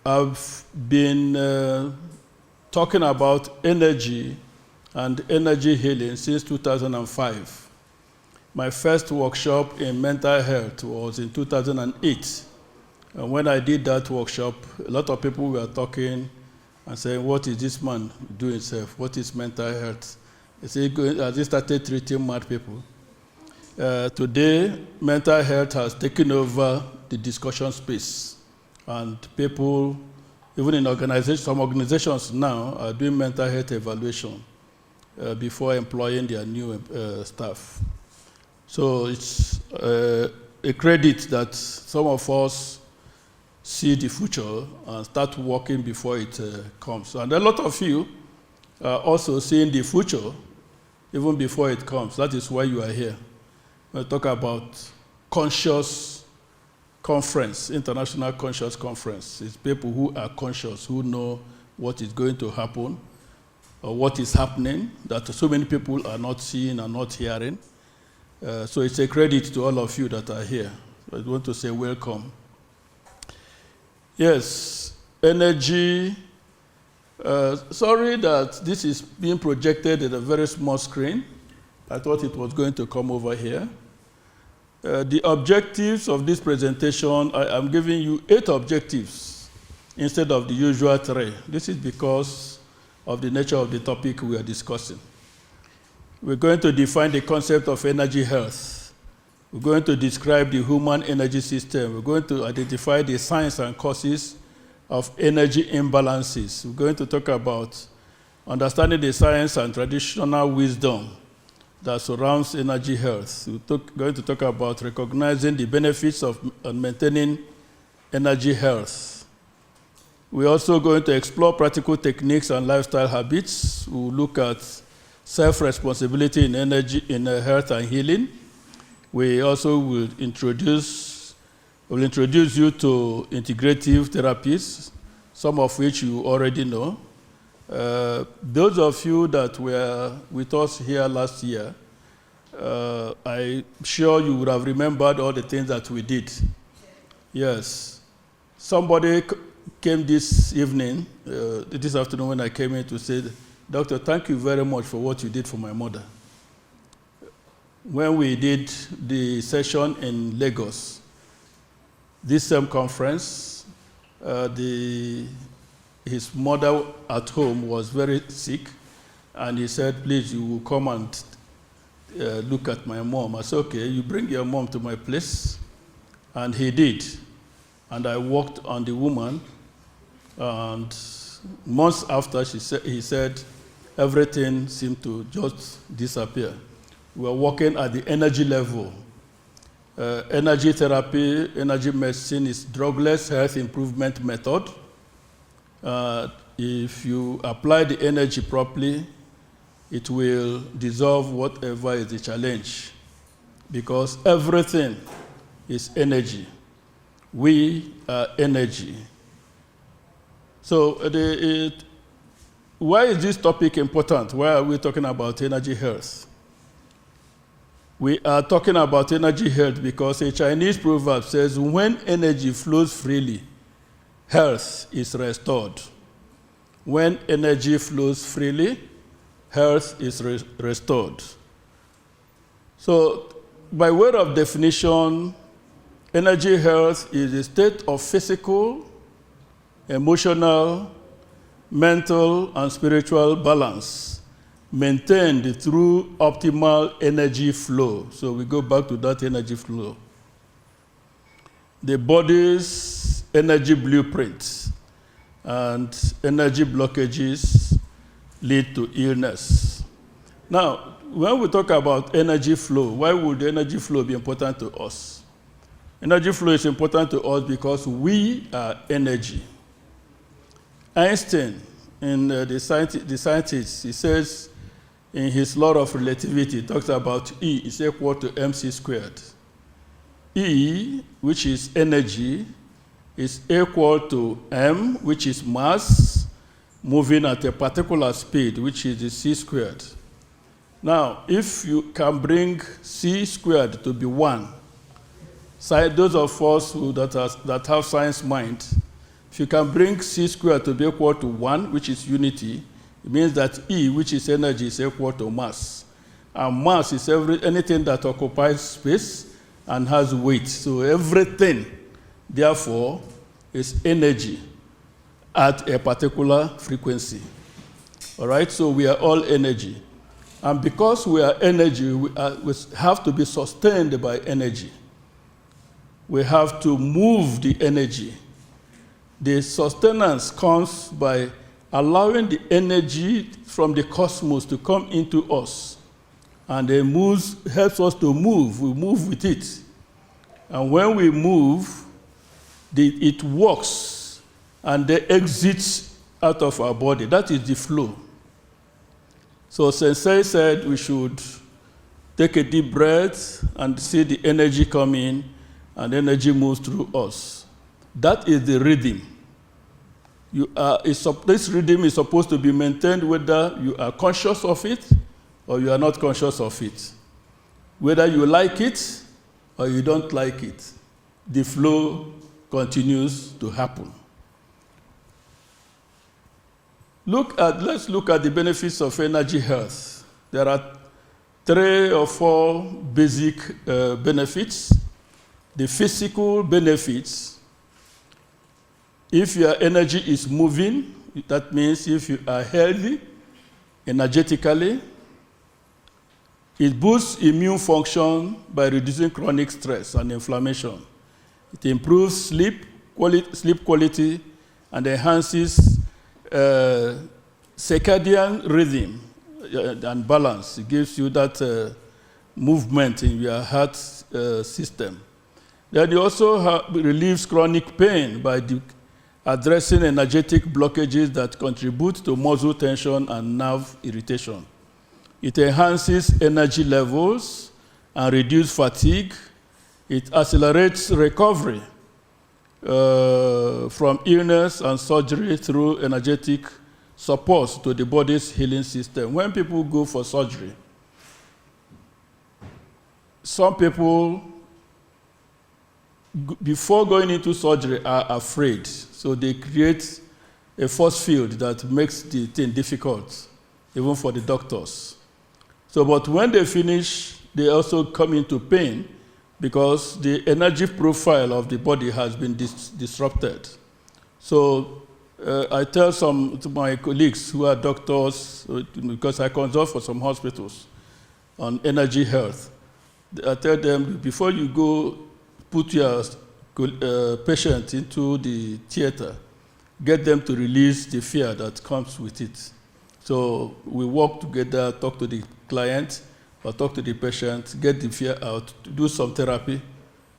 I've been talking about energy and energy healing since 2005. My first workshop in mental health was in 2008. And when I did that workshop, a lot of people were talking and saying, what is this man doing himself? What is mental health? Has he started treating mad people? Today, mental health has taken over the discussion space. And people, even in organizations, some organizations now are doing mental health evaluation before employing their new staff. So it's a credit that some of us see the future and start working before it comes. And a lot of you are also seeing the future even before it comes. That is why you are here. We'll talk about conscious conference, international conscious conference. It's people who are conscious, who know what is going to happen or what is happening that so many people are not seeing and not hearing. So it's a credit to all of you that are here. I want to say welcome. Yes, energy. Sorry that this is being projected at a very small screen. I thought it was going to come over here. The objectives of this presentation, I'm giving you 8 objectives instead of the usual 3. This is because of the nature of the topic we are discussing. We're going to define the concept of energy health. We're going to describe the human energy system. We're going to identify the signs and causes of energy imbalances. We're going to talk about understanding the science and traditional wisdom that surrounds energy health. We're going to talk about recognizing the benefits of maintaining energy health. We're also going to explore practical techniques and lifestyle habits. We'll look at self-responsibility in energy, in health and healing. We also will introduce you to integrative therapies, some of which you already know. Those of you that were with us here last year, I'm sure you would have remembered all the things that we did. Yes. Somebody came this evening, this afternoon when I came in to say, Doctor, thank you very much for what you did for my mother. When we did the session in Lagos, this same conference, his mother at home was very sick, and he said, please, you will come and look at my mom. I said, okay, you bring your mom to my place. And he did. And I worked on the woman, and months after, he said, everything seemed to just disappear. We were working at the energy level. Energy therapy, energy medicine is drugless health improvement method. If you apply the energy properly, it will dissolve whatever is the challenge, because everything is energy. We are energy. So why is this topic important? Why are we talking about energy health? We are talking about energy health because a Chinese proverb says, when energy flows freely, health is restored. When energy flows freely, health is restored. So, by way of definition, energy health is a state of physical, emotional, mental, and spiritual balance maintained through optimal energy flow. So we go back to that energy flow. The body's energy blueprint and energy blockages lead to illness. Now, when we talk about energy flow, why would energy flow be important to us? Energy flow is important to us because we are energy. Einstein, in the scientist, he says in his law of relativity, he talks about E is equal to mc squared. E, which is energy, is equal to m, which is mass, moving at a particular speed, which is the c squared. Now, if you can bring c squared to be 1, those of us that have science mind If you can bring C squared to be equal to 1, which is unity, it means that E, which is energy, is equal to mass. And mass is anything that occupies space and has weight. So everything, therefore, is energy at a particular frequency. All right, so we are all energy. And because we are energy, we have to be sustained by energy. We have to move the energy. The sustenance comes by allowing the energy from the cosmos to come into us. And it helps us to move. We move with it. And when we move, it works and it exits out of our body. That is the flow. So Sensei said we should take a deep breath and see the energy come in, and energy moves through us. That is the rhythm. This rhythm is supposed to be maintained whether you are conscious of it or you are not conscious of it. Whether you like it or you don't like it, the flow continues to happen. Let's look at the benefits of energy health. There are 3 or 4 basic benefits. The physical benefits: if your energy is moving, that means if you are healthy energetically, it boosts immune function by reducing chronic stress and inflammation. It improves sleep quality and enhances circadian rhythm and balance. It gives you that movement in your heart system. Then it also relieves chronic pain by addressing energetic blockages that contribute to muscle tension and nerve irritation. It enhances energy levels and reduces fatigue. It accelerates recovery from illness and surgery through energetic support to the body's healing system. When people go for surgery, some people, before going into surgery, are afraid. So they create a force field that makes the thing difficult, even for the doctors. So, but when they finish, they also come into pain because the energy profile of the body has been disrupted. So I tell to my colleagues who are doctors, because I consult for some hospitals on energy health, I tell them, before you go put your patient into the theater, get them to release the fear that comes with it. So we work together, talk to the client, or talk to the patient, get the fear out, do some therapy.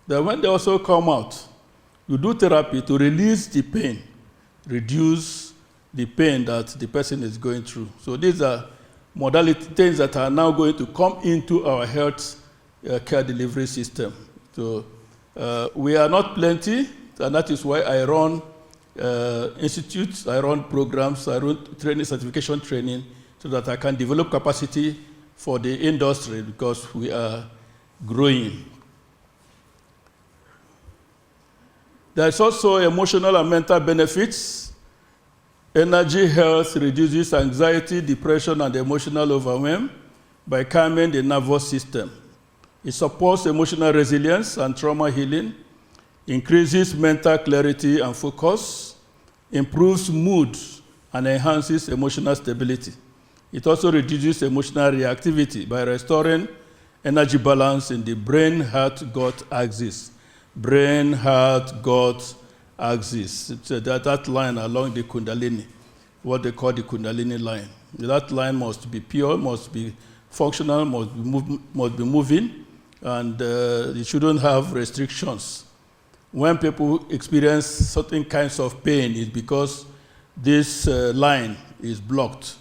Then when they also come out, you do therapy to release the pain, reduce the pain that the person is going through. So these are modality things that are now going to come into our health care delivery system. So we are not plenty, and that is why I run institutes, I run programs, I run training, certification training, so that I can develop capacity for the industry, because we are growing. There's also emotional and mental benefits. Energy health reduces anxiety, depression, and emotional overwhelm by calming the nervous system. It supports emotional resilience and trauma healing, increases mental clarity and focus, improves mood, and enhances emotional stability. It also reduces emotional reactivity by restoring energy balance in the brain-heart-gut axis. Brain-heart-gut axis. It's that line along the Kundalini, what they call the Kundalini line. That line must be pure, must be functional, must be moving, and it shouldn't have restrictions. When people experience certain kinds of pain, it's because this line is blocked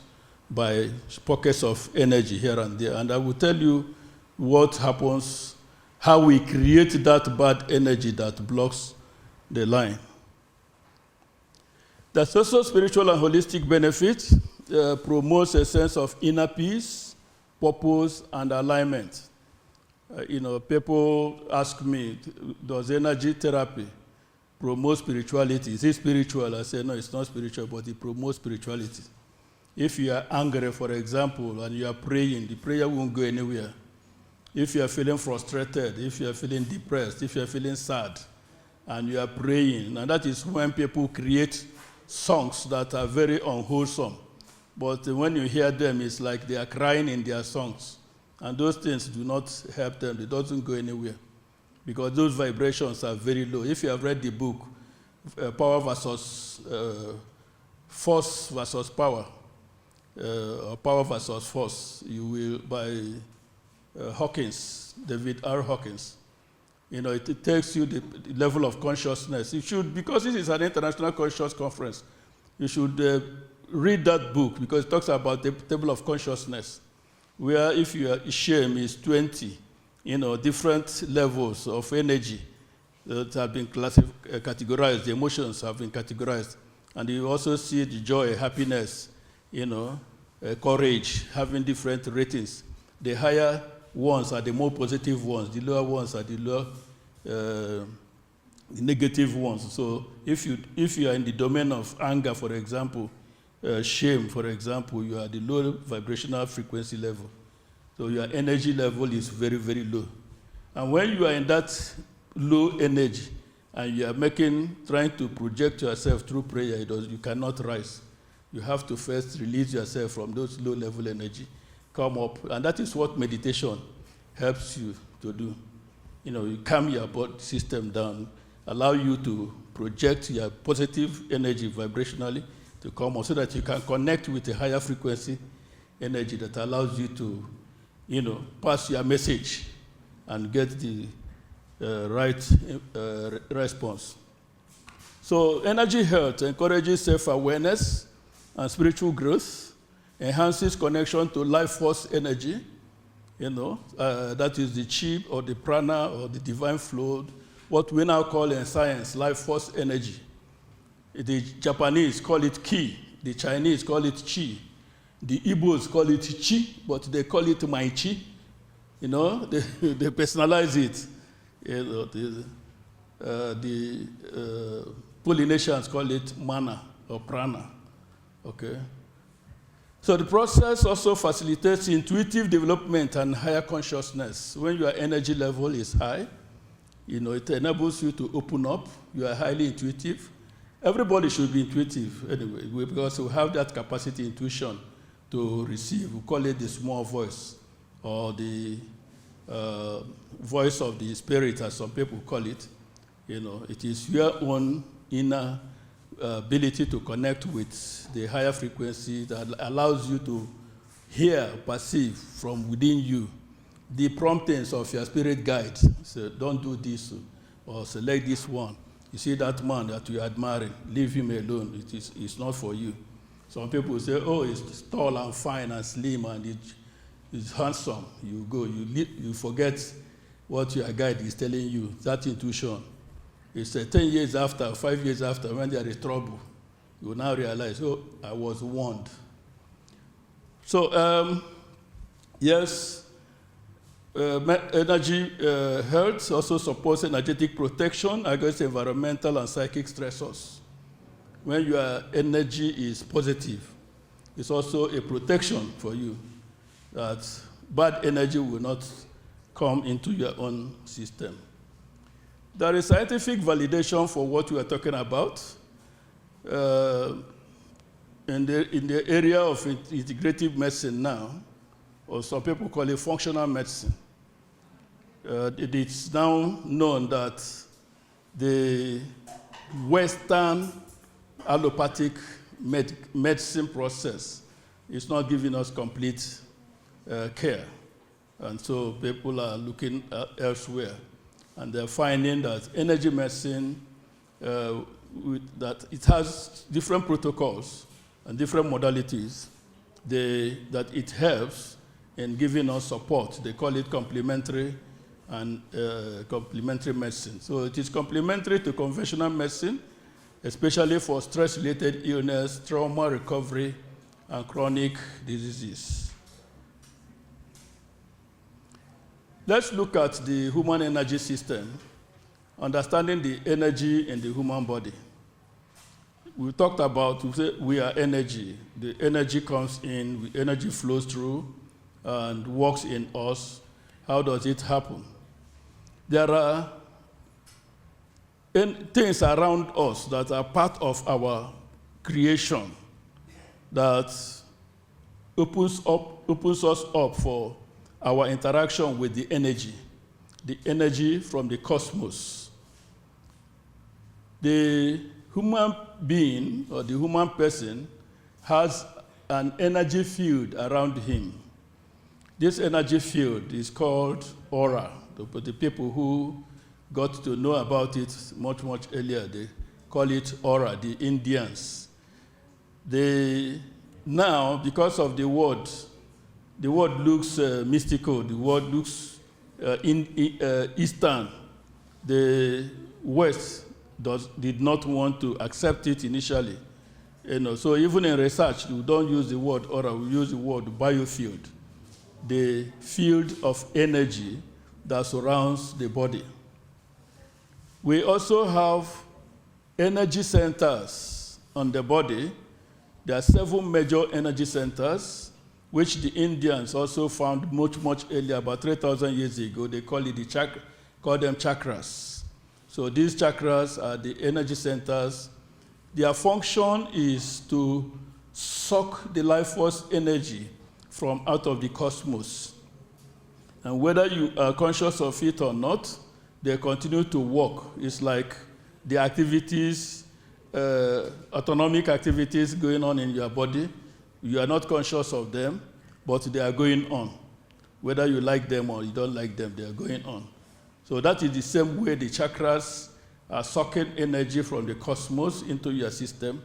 by pockets of energy here and there. And I will tell you what happens, how we create that bad energy that blocks the line. There's also spiritual and holistic benefits. Promotes a sense of inner peace, purpose, and alignment. People ask me, does energy therapy promotes spirituality. Is it spiritual? I say, no, it's not spiritual, but it promotes spirituality. If you are angry, for example, and you are praying, the prayer won't go anywhere. If you are feeling frustrated, if you are feeling depressed, if you are feeling sad, and you are praying, and that is when people create songs that are very unwholesome. But when you hear them, it's like they are crying in their songs. And those things do not help them. It doesn't go anywhere. Because those vibrations are very low. If you have read the book, Power versus Force versus Power, or Power versus Force, you will, by Hawkins, David R. Hawkins, it takes you the level of consciousness. You should, because this is an international conscious conference, you should read that book because it talks about the table of consciousness, where if your shame is 20, different levels of energy that have been categorized, the emotions have been categorized. And you also see the joy, happiness, courage, having different ratings. The higher ones are the more positive ones, the lower ones are the lower, the negative ones. So if you are in the domain of anger, for example, shame, for example, you are at the low vibrational frequency level. So your energy level is very, very low. And when you are in that low energy and you are trying to project yourself through prayer, you cannot rise. You have to first release yourself from those low level energy, come up, and that is what meditation helps you to do. You calm your body system down, allow you to project your positive energy vibrationally to come up so that you can connect with a higher frequency energy that allows you to, pass your message and get the right response. So energy health encourages self-awareness and spiritual growth, enhances connection to life force energy, that is the chi or the prana or the divine flow, what we now call in science life force energy. The Japanese call it ki, the Chinese call it chi, the Igbos call it chi, but they call it my chi. They personalize it. The Polynesians call it mana or prana. Okay. So the process also facilitates intuitive development and higher consciousness. When your energy level is high, it enables you to open up. You are highly intuitive. Everybody should be intuitive anyway, because we have that capacity, intuition, to receive. We call it the small voice, or the voice of the spirit, as some people call it. It is your own inner ability to connect with the higher frequency that allows you to hear, perceive from within you the promptings of your spirit guide. So don't do this, or select this one. You see that man that you are admiring, leave him alone. It's not for you. Some people say, oh, it's tall and fine and slim and it's handsome. You go, you forget what your guide is telling you, that intuition. It's 10 years after, 5 years after, when there is trouble, you will now realize, oh, I was warned. So, yes, energy health also supports energetic protection against environmental and psychic stressors. When your energy is positive, it's also a protection for you that bad energy will not come into your own system. There is scientific validation for what we are talking about. In the area of integrative medicine now, or some people call it functional medicine, it is now known that the Western allopathic medicine process is not giving us complete care. And so people are looking elsewhere. And they're finding that energy medicine, that it has different protocols and different modalities, that it helps in giving us support. They call it complementary and complementary medicine. So it is complementary to conventional medicine, especially for stress-related illness, trauma recovery, and chronic diseases. Let's look at the human energy system understanding the energy in the human body. We talked about, we are energy. The energy comes in, energy flows through and works in us. How does it happen? There are things around us that are part of our creation that opens us up for our interaction with the energy from the cosmos. The human being or the human person has an energy field around him. This energy field is called aura. The people who got to know about it much, much earlier, they call it aura, the Indians. Now, because of the word looks mystical, the word looks Eastern. The West did not want to accept it initially. So even in research, we don't use the word aura, we use the word biofield, the field of energy that surrounds the body. We also have energy centers on the body. There are 7 major energy centers, which the Indians also found much, much earlier, about 3,000 years ago. They call them chakras. So these chakras are the energy centers. Their function is to suck the life force energy from out of the cosmos. And whether you are conscious of it or not, they continue to work. It's like the activities, autonomic activities going on in your body. You are not conscious of them, but they are going on. Whether you like them or you don't like them, they are going on. So that is the same way the chakras are sucking energy from the cosmos into your system.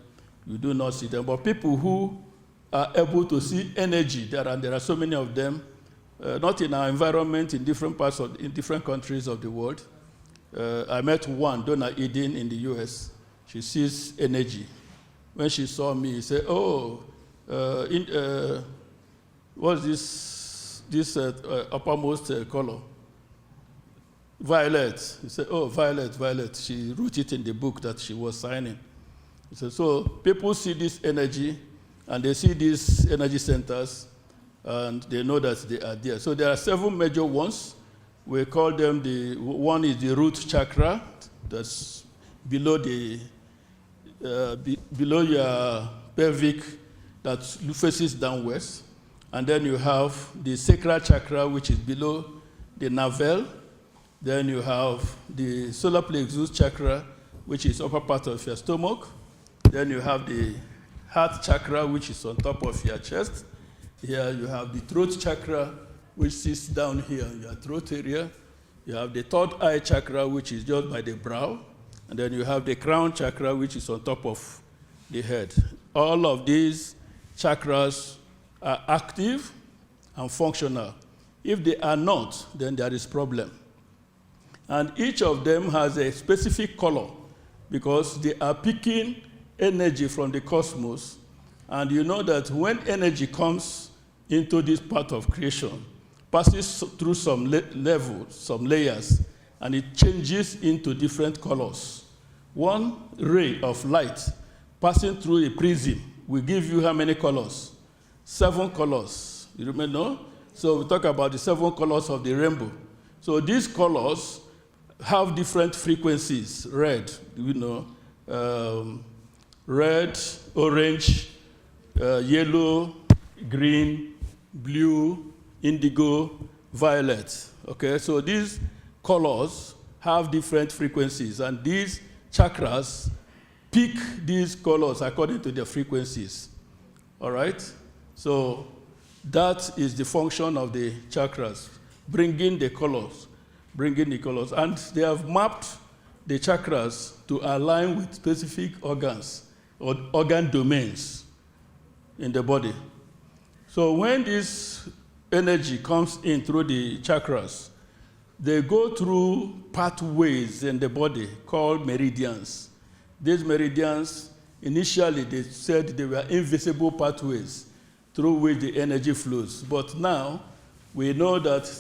You do not see them. But people who are able to see energy, there are so many of them, not in our environment, in different countries of the world. I met one, Donna Eden, in the US. She sees energy. When she saw me, she said, "Oh, what's this uppermost color? Violet." He said, "Oh, violet, violet." She wrote it in the book that she was signing. He said, so people see this energy, and they see these energy centers, and they know that they are there. So there are 7 major ones. We call them one is the root chakra, that's below below your pelvic, that faces downwards. And then you have the sacral chakra, which is below the navel. Then you have the solar plexus chakra, which is upper part of your stomach. Then you have the heart chakra, which is on top of your chest. Here you have the throat chakra, which sits down here in your throat area. You have the third eye chakra, which is just by the brow. And then you have the crown chakra, which is on top of the head. All of these chakras are active and functional. If they are not, then there is problem. And each of them has a specific color because they are picking energy from the cosmos. And you know that when energy comes into this part of creation, passes through some levels, some layers, and it changes into different colors. One ray of light passing through a prism will give you how many colors? 7 colors. You remember? So we talk about the 7 colors of the rainbow. So these colors have different frequencies. Red, red, orange, yellow, green, blue, indigo, violet. Okay, so these colors have different frequencies, and these chakras pick these colors according to their frequencies. All right? So that is the function of the chakras, bringing the colors. And they have mapped the chakras to align with specific organs or organ domains in the body. So when this energy comes in through the chakras, they go through pathways in the body called meridians. These meridians, initially they said they were invisible pathways through which the energy flows. But now we know that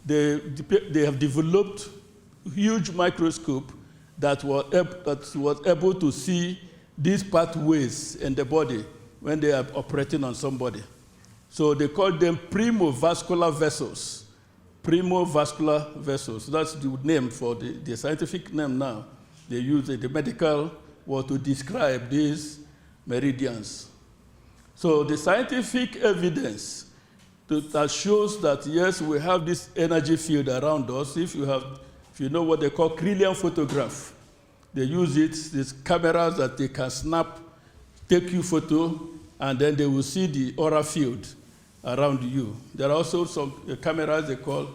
they have developed huge microscope that was able to see these pathways in the body when they are operating on somebody. So they call them primovascular vessels. Primovascular vessels. That's the name for the scientific name now. They use the medical word to describe these meridians. So the scientific evidence that shows that, yes, we have this energy field around us. If you know what they call Kirlian photograph, they use it, these cameras that they can snap, take you photo, and then they will see the aura field around you. There are also some cameras they call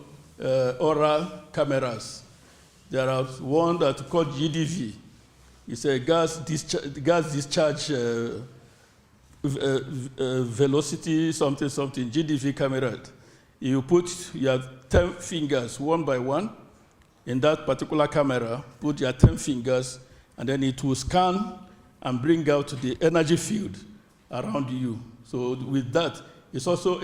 aura cameras. There are one that's called GDV. It's a gas discharge velocity something, GDV camera. You put your 10 fingers one by one in that particular camera, put your 10 fingers, and then it will scan and bring out the energy field around you. So with that, it's also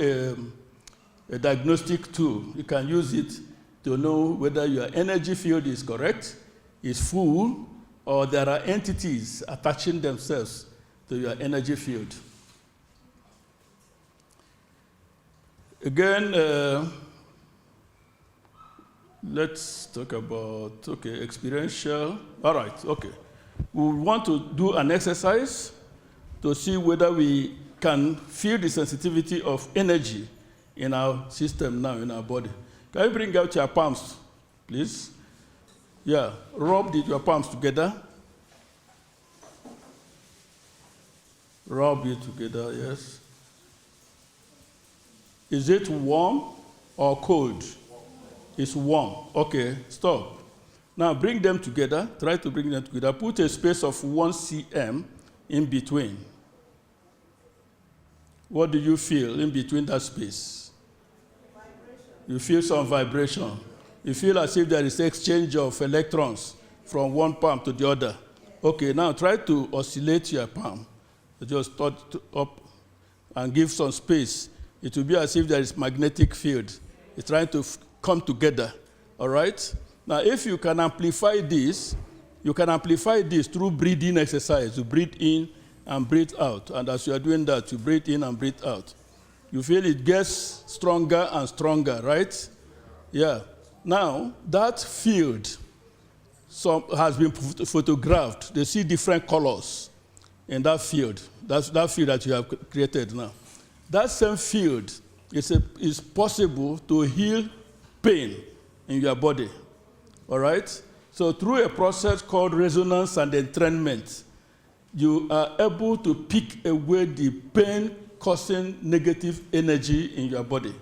a diagnostic tool. You can use it to know whether your energy field is correct, is full, or there are entities attaching themselves to your energy field. Again, let's talk about, experiential. All right, okay. We want to do an exercise to see whether we can feel the sensitivity of energy in our system now, in our body. Can you bring out your palms, please? Yeah, rub your palms together. Rub it together, yes. Is it warm or cold? It's warm. Okay, stop. Now bring them together. Try to bring them together. Put a space of 1 cm in between. What do you feel in between that space? Vibration. You feel some vibration. You feel as if there is exchange of electrons from one palm to the other. Okay, now try to oscillate your palm. Just touch up and give some space. It will be as if there is magnetic field. It's trying to come together, all right? Now, if you can amplify this, through breathing exercise. You breathe in and breathe out. And as you are doing that, you breathe in and breathe out. You feel it gets stronger and stronger, right? Yeah. Now, that field has been photographed. They see different colors in that field. That's that field that you have created now. That same field is possible to heal pain in your body. All right? So through a process called resonance and entrainment, you are able to pick away the pain-causing negative energy in your body.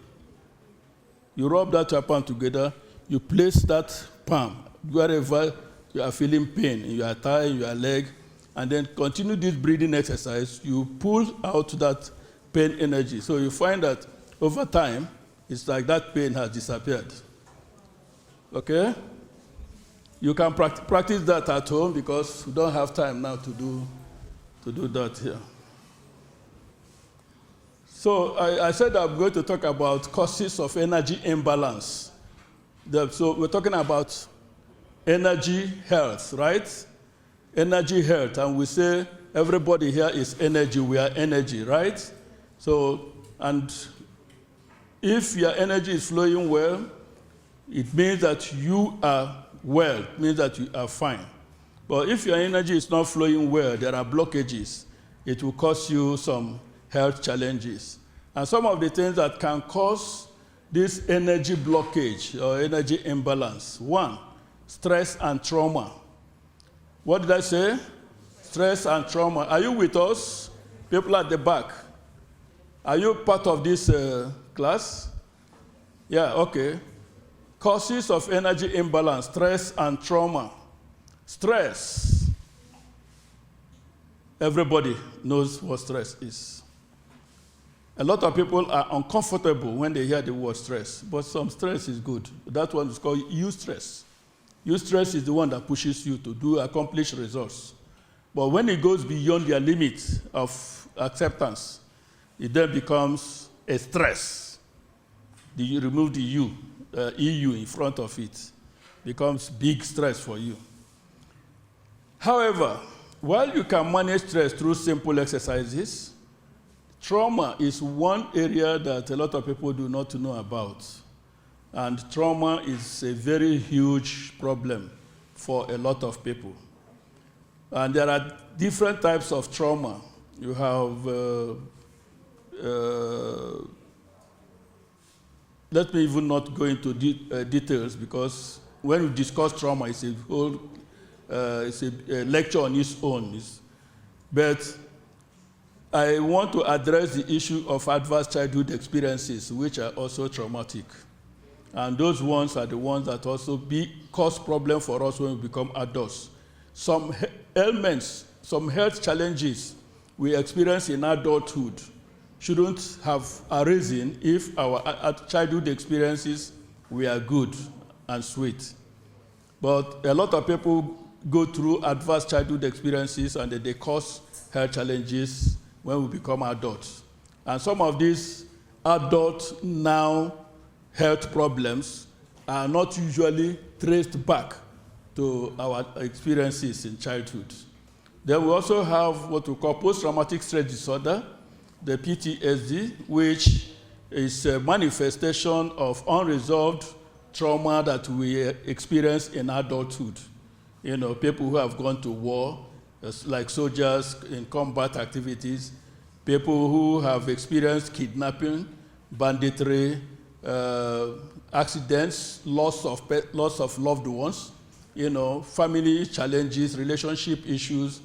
You rub that your palm together, you place that palm wherever you are feeling pain, in your thigh, in your leg, and then continue this breathing exercise. You pull out that pain energy. So you find that over time, it's like that pain has disappeared. Okay? You can practice that at home because we don't have time now to do that here. So I said I'm going to talk about causes of energy imbalance. So we're talking about energy health, right? Energy health, and we say everybody here is energy, we are energy, right? So, and if your energy is flowing well, it means that you are well, it means that you are fine. But if your energy is not flowing well, there are blockages. It will cause you some health challenges. And some of the things that can cause this energy blockage or energy imbalance. 1, stress and trauma. What did I say? Stress and trauma. Are you with us? People at the back. Are you part of this class? Yeah, okay. Causes of energy imbalance, stress and trauma. Stress. Everybody knows what stress is. A lot of people are uncomfortable when they hear the word stress, but some stress is good. That one is called eustress. Eustress is the one that pushes you to accomplish results. But when it goes beyond your limit of acceptance, it then becomes a stress. You remove the EU in front of it. becomes big stress for you. However, while you can manage stress through simple exercises, trauma is one area that a lot of people do not know about. And trauma is a very huge problem for a lot of people. And there are different types of trauma. You have, let me even not go into details, because when we discuss trauma, it's a whole, it's a lecture on its own. But I want to address the issue of adverse childhood experiences, which are also traumatic. And those ones are the ones that also cause problems for us when we become adults. Some ailments, some health challenges we experience in adulthood shouldn't have arisen if our childhood experiences were good and sweet. But a lot of people go through adverse childhood experiences and they cause health challenges when we become adults. And some of these adult now health problems are not usually traced back to our experiences in childhood. Then we also have what we call post-traumatic stress disorder, the PTSD, which is a manifestation of unresolved trauma that we experience in adulthood. You know, people who have gone to war, like soldiers in combat activities, people who have experienced kidnapping, banditry, accidents, loss of loved ones, you know, family challenges, relationship issues.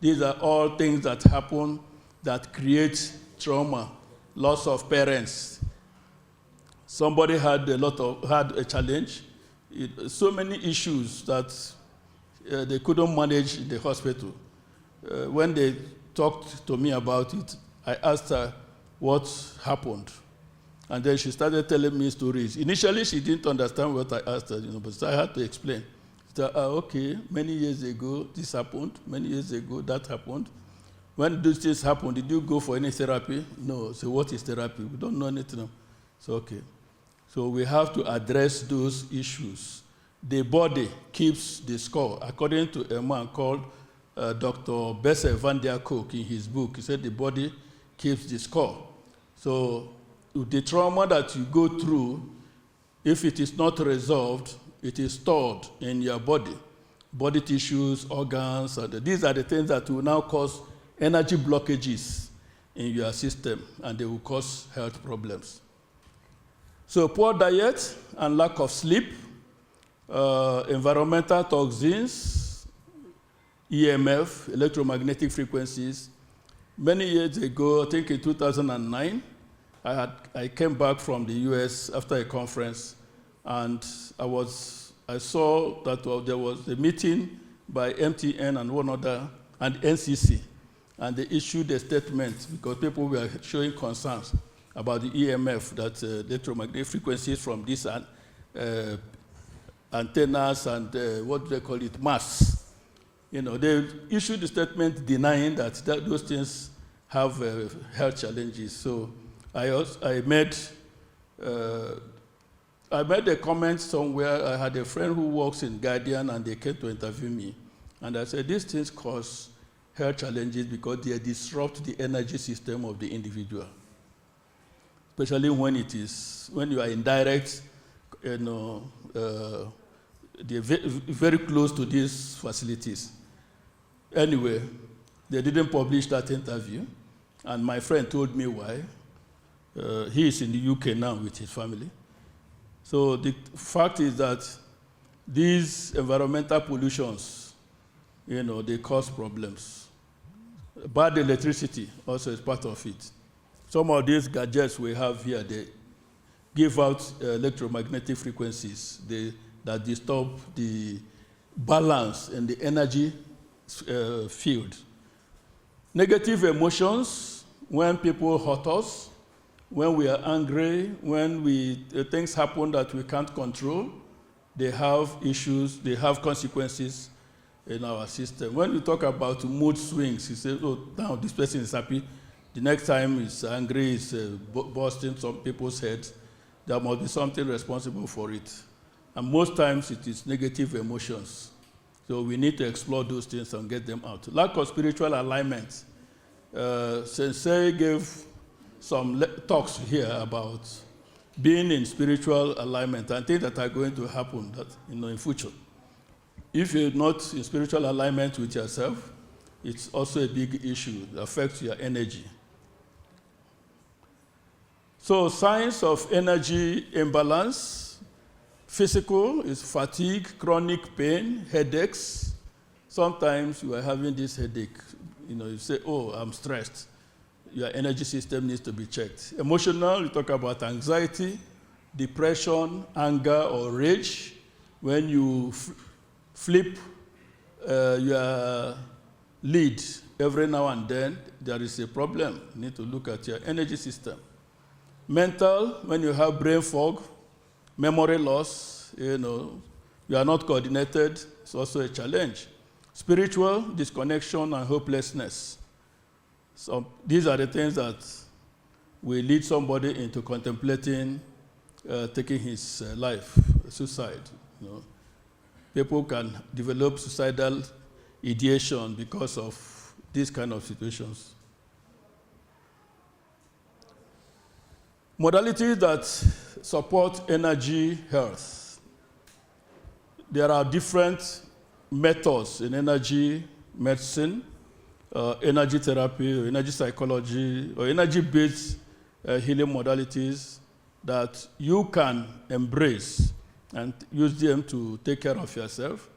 These are all things that happen that create trauma, loss of parents. Somebody had a challenge, so many issues that they couldn't manage in the hospital. When they talked to me about it, I asked her what happened. And then she started telling me stories. Initially, she didn't understand what I asked her, but I had to explain. She said, okay, many years ago, this happened. Many years ago, that happened. When those things happened, did you go for any therapy? No. So what is therapy? We don't know anything. So, okay. So we have to address those issues. The body keeps the score. According to a man called Dr. Bessel van der Kolk in his book, he said the body keeps the score. So the trauma that you go through, if it is not resolved, it is stored in your body tissues, organs, and these are the things that will now cause energy blockages in your system, and they will cause health problems. So poor diet and lack of sleep, environmental toxins, EMF, electromagnetic frequencies. Many years ago, I think in 2009, I came back from the US after a conference, and I saw that there was a meeting by MTN and one other, and NCC, and they issued a statement because people were showing concerns about the EMF, that electromagnetic frequencies from these antennas and what do they call it, masts. You know, they issued a statement denying that those things have health challenges. So I made a comment somewhere. I had a friend who works in Guardian, and they came to interview me. And I said, these things cause health challenges because they disrupt the energy system of the individual, especially when you are in direct, they're very close to these facilities. Anyway, they didn't publish that interview, and my friend told me why. He is in the UK now with his family. So the fact is that these environmental pollutions, they cause problems. Bad electricity also is part of it. Some of these gadgets we have here, they give out electromagnetic frequencies that disturb the balance in the energy field. Negative emotions, when people hurt us, when we are angry, when things happen that we can't control, they have issues, they have consequences in our system. When we talk about mood swings, you say, oh, now this person is happy. The next time he's angry, he's busting some people's heads. There must be something responsible for it. And most times it is negative emotions. So we need to explore those things and get them out. Lack of spiritual alignment. Sensei gave some talks here about being in spiritual alignment and things that are going to happen that, in future. If you're not in spiritual alignment with yourself, it's also a big issue that affects your energy. So signs of energy imbalance: physical is fatigue, chronic pain, headaches. Sometimes you are having this headache. You say, oh, I'm stressed. Your energy system needs to be checked. Emotional, you talk about anxiety, depression, anger, or rage. When you flip your lead every now and then, there is a problem. You need to look at your energy system. Mental, when you have brain fog, memory loss, you are not coordinated, it's also a challenge. Spiritual, disconnection and hopelessness. So these are the things that will lead somebody into contemplating taking his life, suicide. People can develop suicidal ideation because of these kind of situations. Modalities that support energy health. There are different methods in energy medicine, energy therapy, or energy psychology, or energy-based healing modalities that you can embrace and use them to take care of yourself.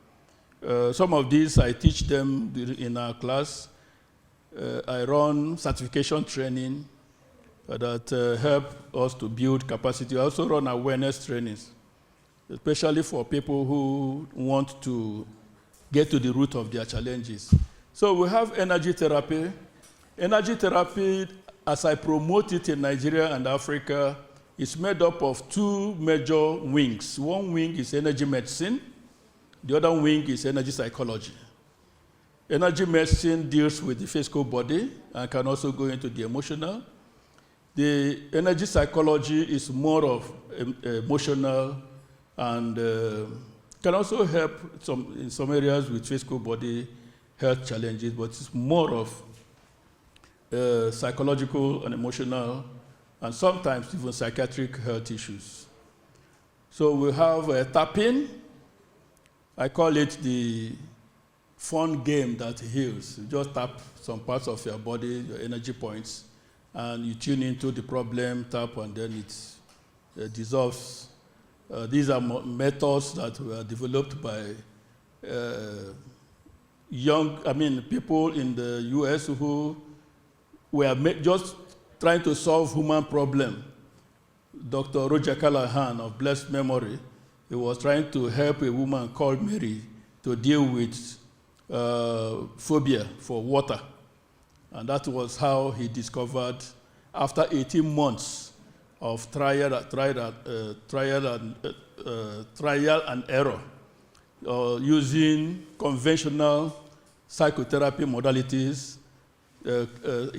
Some of these I teach them in our class. I run certification training that help us to build capacity. I also run awareness trainings, especially for people who want to get to the root of their challenges. So we have energy therapy. Energy therapy, as I promote it in Nigeria and Africa, is made up of two major wings. One wing is energy medicine. The other wing is energy psychology. Energy medicine deals with the physical body and can also go into the emotional. The energy psychology is more of emotional and can also help in some areas with physical body health challenges, but it's more of psychological and emotional and sometimes even psychiatric health issues. So we have tapping. I call it the fun game that heals. You just tap some parts of your body, your energy points, and you tune into the problem, tap, and then it dissolves. These are methods that were developed by people in the US who were just trying to solve human problem. Dr. Roger Callahan of blessed memory, he was trying to help a woman called Mary to deal with phobia for water. And that was how he discovered, after 18 months of trial and error, using conventional psychotherapy modalities,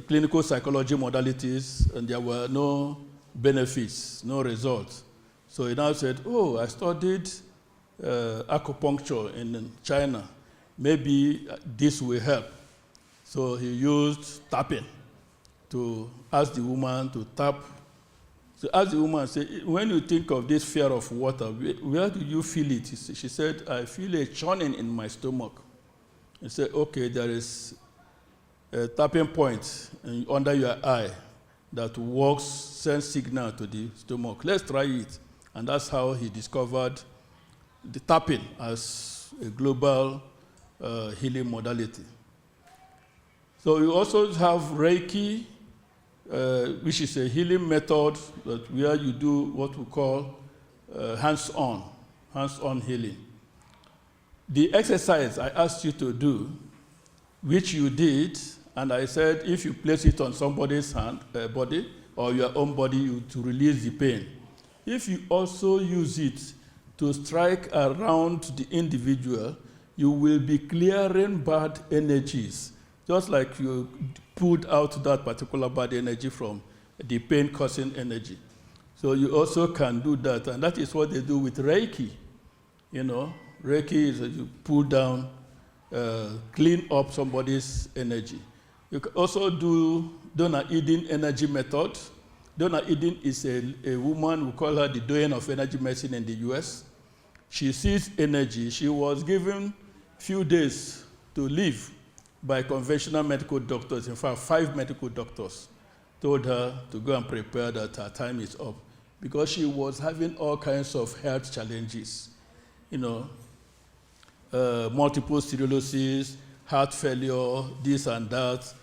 clinical psychology modalities, and there were no benefits, no results. So he now said, oh, I studied acupuncture in China. Maybe this will help. So he used tapping to ask the woman to tap. So ask the woman, say, when you think of this fear of water, where do you feel it? She said, I feel a churning in my stomach. He said, okay, there is a tapping point under your eye that sends signal to the stomach. Let's try it. And that's how he discovered the tapping as a global healing modality. So we also have Reiki, which is a healing method where you do what we call hands-on healing. The exercise I asked you to do, which you did, and I said if you place it on somebody's body or your own body to release the pain. If you also use it to strike around the individual, you will be clearing bad energies, just like you pulled out that particular bad energy from the pain-causing energy. So you also can do that, and that is what they do with Reiki. You know, Reiki is you pull down, clean up somebody's energy. You can also do Donna Eden energy method. Donna Eden is a woman, we call her the doyen of energy medicine in the US. She sees energy. She was given few days to live by conventional medical doctors. In fact, 5 medical doctors told her to go and prepare that her time is up because she was having all kinds of health challenges. You know, multiple sclerosis, heart failure, this and that.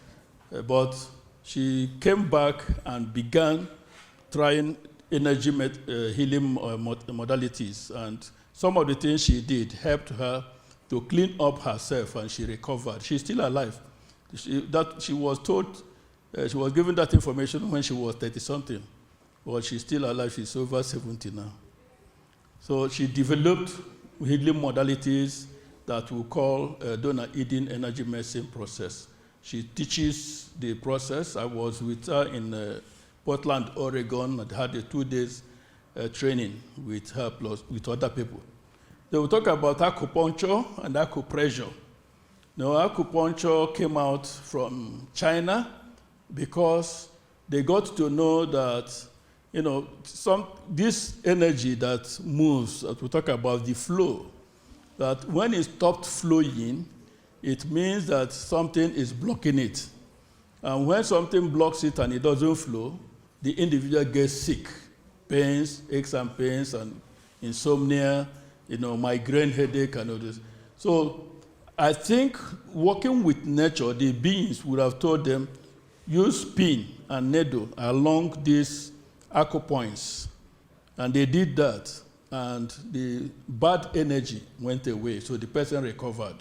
But she came back and began trying energy healing modalities. And some of the things she did helped her to clean up herself, and she recovered. She's still alive. She was told, she was given that information when she was 30-something. But she's still alive. She's over 70 now. So she developed healing modalities that we call Donna Eden energy medicine process. She teaches the process. I was with her in Portland, Oregon, and had a 2 days training with her plus with other people. They will talk about acupuncture and acupressure. Now, acupuncture came out from China because they got to know that, you know, this energy that moves, that we talk about the flow, that when it stopped flowing, it means that something is blocking it. And when something blocks it and it doesn't flow, the individual gets sick. Pains, aches and pains, and insomnia, you know, migraine, headache, and all this. So I think working with nature, the beings would have told them, use pin and needle along these acupoints. And they did that, and the bad energy went away, so the person recovered.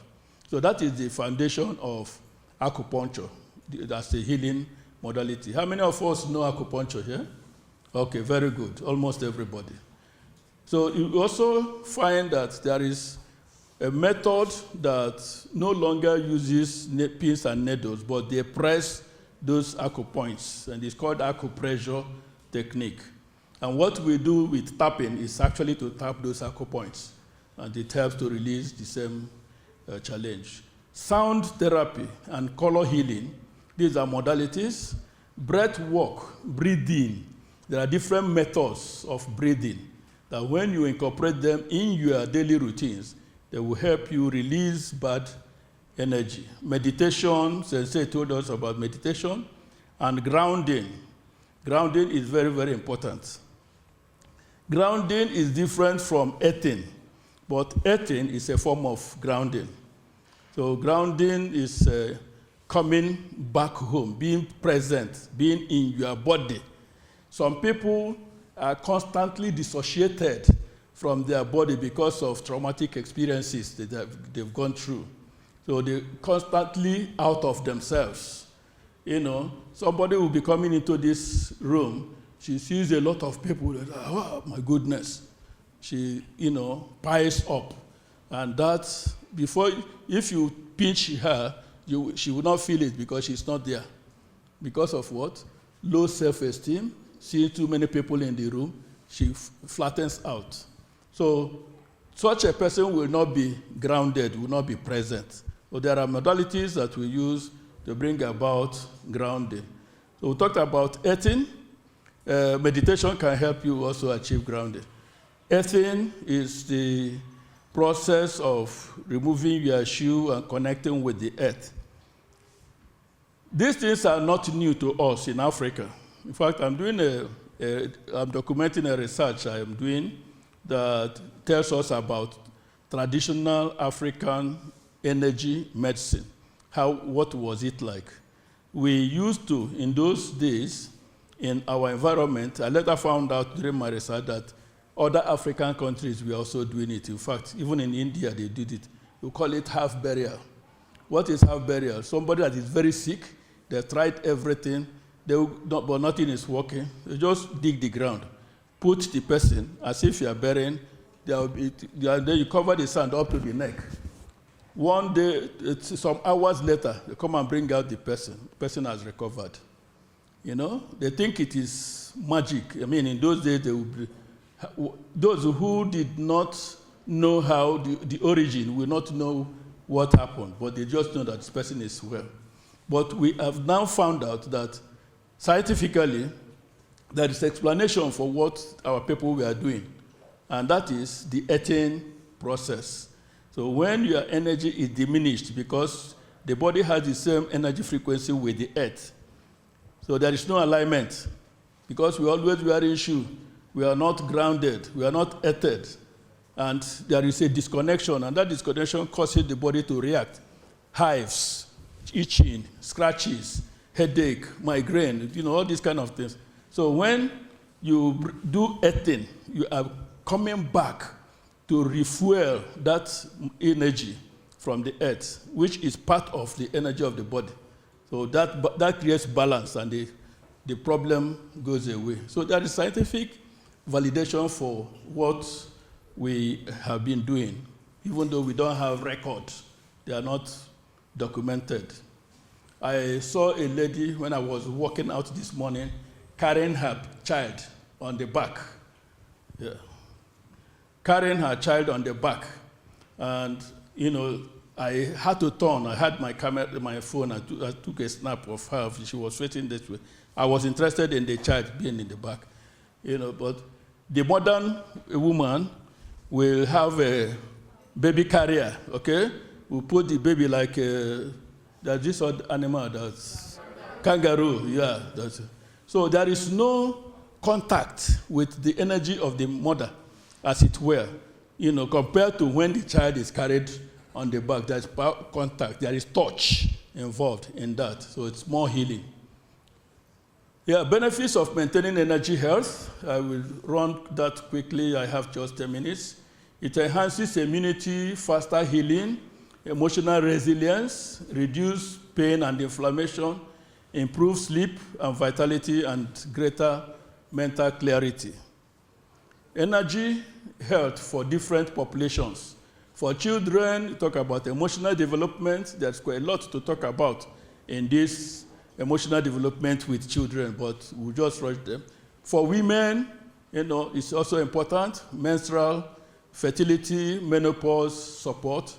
So that is the foundation of acupuncture. That's a healing modality. How many of us know acupuncture here? Okay, very good. Almost everybody. So you also find that there is a method that no longer uses pins and needles, but they press those acupoints, and it's called acupressure technique. And what we do with tapping is actually to tap those acupoints, and it helps to release the same challenge. Sound therapy and color healing, these are modalities. Breath work, breathing, there are different methods of breathing that when you incorporate them in your daily routines, they will help you release bad energy. Meditation, Sensei told us about meditation, and grounding. Grounding is very, very important. Grounding is different from earthing, but earthing is a form of grounding. So grounding is coming back home, being present, being in your body. Some people are constantly dissociated from their body because of traumatic experiences that they've gone through. So they're constantly out of themselves. You know, somebody will be coming into this room, she sees a lot of people, that, oh my goodness. She, you know, piles up. And that's, if you pinch her, she will not feel it because she's not there. Because of what? Low self-esteem, seeing too many people in the room, she flattens out. So such a person will not be grounded, will not be present. So there are modalities that we use to bring about grounding. So we talked about earthing. Meditation can help you also achieve grounding. Earthing is the process of removing your shoe and connecting with the earth. These things are not new to us in Africa. In fact, I'm documenting a research I am doing that tells us about traditional African energy medicine. What was it like? We used to, in those days, in our environment, I later found out during my research that other African countries were also doing it. In fact, even in India, they did it. We call it half burial. What is half burial? Somebody that is very sick, they've tried everything, but nothing is working. They just dig the ground, put the person as if you are burying, then you cover the sand up to the neck. One day, some hours later, they come and bring out the person. The person has recovered. You know, they think it is magic. I mean, in those days, they would be, those who did not know how the origin, will not know what happened, but they just know that this person is well. But we have now found out that scientifically, there is explanation for what our people were doing, and that is the eating process. So when your energy is diminished because the body has the same energy frequency with the earth, so there is no alignment. Because we always wearing shoes, we are not grounded, we are not earthed, and there is a disconnection, and that disconnection causes the body to react. Hives, itching, scratches, headache, migraine, all these kind of things. So when you do eating, you are coming back to refuel that energy from the earth, which is part of the energy of the body. So that creates balance, and the problem goes away. So there is scientific validation for what we have been doing, even though we don't have records. They are not documented. I saw a lady when I was walking out this morning carrying her child on the back. Yeah. Carrying her child on the back. And, I had to turn. I had my camera, my phone. I took a snap of her. She was facing this way. I was interested in the child being in the back. But the modern woman will have a baby carrier, okay? We'll put the baby like there's this odd animal, that's kangaroo, yeah. So there is no contact with the energy of the mother, as it were, compared to when the child is carried on the back. There's contact, there is touch involved in that, so it's more healing. Yeah, benefits of maintaining energy health. I will run that quickly. I have just 10 minutes. It enhances immunity, faster healing, emotional resilience, reduce pain and inflammation, improve sleep and vitality, and greater mental clarity. Energy health for different populations. For children, talk about emotional development. There's quite a lot to talk about in this emotional development with children, but we'll just rush them. For women, it's also important. Menstrual, fertility, menopause support.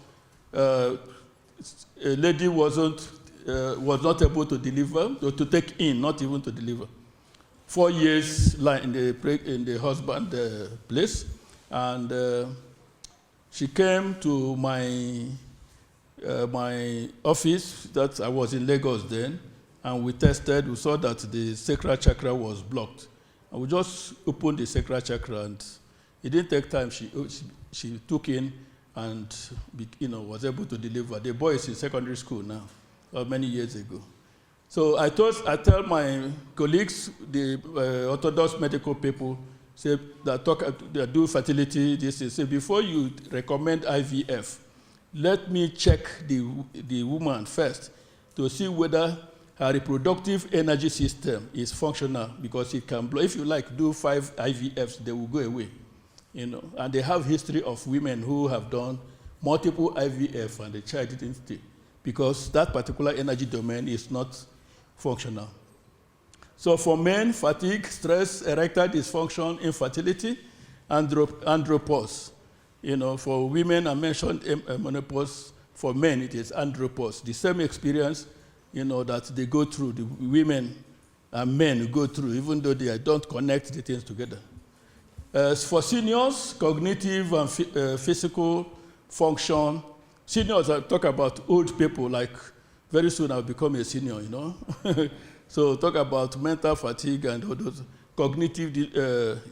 A lady was not able to deliver, or to take in, not even to deliver. 4 years in the husband place, and she came to my office. That I was in Lagos then, and we tested. We saw that the sacral chakra was blocked, and we just opened the sacral chakra, and it didn't take time. She took in and was able to deliver. The boy is in secondary school now, many years ago. So I tell my colleagues, the Orthodox medical people, say that do fertility. Say before you recommend IVF, let me check the woman first to see whether her reproductive energy system is functional, because it can blow. If you do 5 IVFs, they will go away. And they have history of women who have done multiple IVF and the child didn't stay, because that particular energy domain is not functional. So for men, fatigue, stress, erectile dysfunction, infertility, andropause. For women, I mentioned menopause. For men, it is andropause. The same experience, that they go through, the women and men go through, even though they don't connect the things together. For seniors, cognitive and physical function. Seniors, I talk about old people, like very soon I'll become a senior, So talk about mental fatigue and all those cognitive